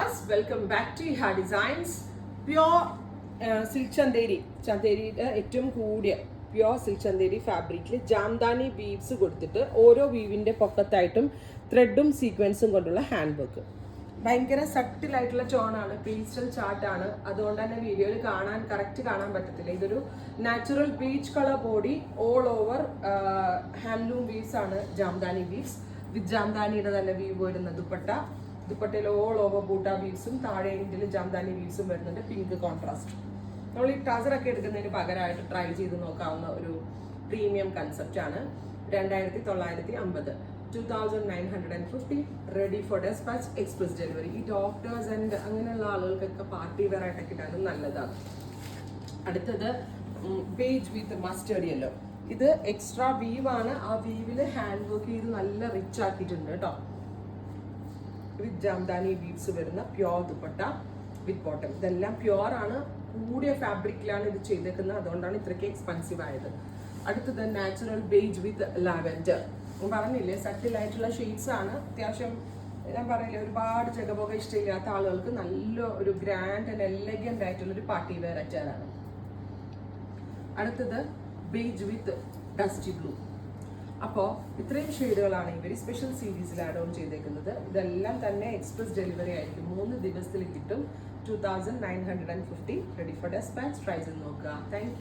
viewers, welcome back to Iha Designs. Pure silk ചന്തേരിയുടെ ഏറ്റവും കൂടിയ pure silk Chanderi ഫാബ്രിക്കിൽ Jamdani weaves കൊടുത്തിട്ട് ഓരോ വീവിൻ്റെ പൊക്കത്തായിട്ടും ത്രെഡും സീക്വൻസും കൊണ്ടുള്ള ഹാൻഡ് വർക്ക്. ഭയങ്കര സട്ടിലായിട്ടുള്ള ടോണാണ്, പേസ്റ്റൽ ചാർട്ടാണ്. അതുകൊണ്ട് തന്നെ വീഡിയോയിൽ കറക്റ്റ് കാണാൻ പറ്റത്തില്ല. ഇതൊരു natural peach colour body, all over handloom weaves ആണ് ജാംദാനി വീവ്സ്. വിത്ത് ജാംദാനിയുടെ തന്നെ വീവ് വരുന്ന ദുപ്പട്ടയിൽ ഓൾ ഓവർ ബൂട്ട വീവ്സും താഴെ എൻഡിൽ ജാംദാനി വീവ്സും വരുന്നുണ്ട്. Pink contrast. നമ്മൾ ഈ ടസറൊക്കെ എടുക്കുന്നതിന് പകരമായിട്ട് ട്രൈ ചെയ്ത് നോക്കാവുന്ന ഒരു പ്രീമിയം കൺസെപ്റ്റ് ആണ്. 2950, 2950 ready for despatch, express delivery. ഈ ഡോക്ടേഴ്സ് ആൻഡ് അങ്ങനെയുള്ള ആളുകൾക്കൊക്കെ പാർട്ടി വെയർ ആയിട്ടൊക്കെ ഇടാനും നല്ലതാണ്. അടുത്തത് ബേജ് വിത്ത് മസ്റ്റേർഡ് യെല്ലോ. ഇത് എക്സ്ട്രാ വീവ് ആണ്. ആ വീവിൽ ഹാൻഡ് വർക്ക് ചെയ്ത് നല്ല റിച്ച് ആക്കിയിട്ടുണ്ട് കേട്ടോ. വിത്ത് ജാംദാനി വീവ്സ് വരുന്ന പ്യോർ ദുപ്പട്ട വിത്ത് ബോട്ടം. ഇതെല്ലാം പ്യോർ ആണ്, കൂടിയ ഫാബ്രിക്കിലാണ് ഇത് ചെയ്തേക്കുന്നത്. അതുകൊണ്ടാണ് ഇത്രയ്ക്ക് എക്സ്പെൻസീവ് ആയത്. അടുത്തത് നാച്ചുറൽ ബേജ് വിത്ത് ലാവെൻഡർ. പറഞ്ഞില്ലേ, സട്ടിലായിട്ടുള്ള ഷെയ്ഡ്സ് ആണ്. അത്യാവശ്യം ഞാൻ പറയില്ലേ, ഒരുപാട് ജഗബോഗ ഇഷ്ടമില്ലാത്ത ആളുകൾക്ക് നല്ല ഒരു ഗ്രാൻഡ് ആൻഡ് എലഗന്റ് ആയിട്ടുള്ള ഒരു പാർട്ടി വെയർ അറ്റാറാണ്. അടുത്തത് ബേജ് വിത്ത് ഡസ്റ്റി ബ്ലൂ. അപ്പോൾ ഇത്രയും ഷെയ്ഡുകളാണ് ഈ വെരി സ്പെഷ്യൽ സീരീസിൽ ആഡ് ഓൺ ചെയ്തേക്കുന്നത്. ഇതെല്ലാം തന്നെ എക്സ്പ്രസ് ഡെലിവറി ആയിരിക്കും. 3 ദിവസത്തിൽ കിട്ടും. 2950 റെഡി ഫോർ ഡെസ്പാച്ച്. ട്രൈ ചെയ്ത് നോക്കുക. Thank you.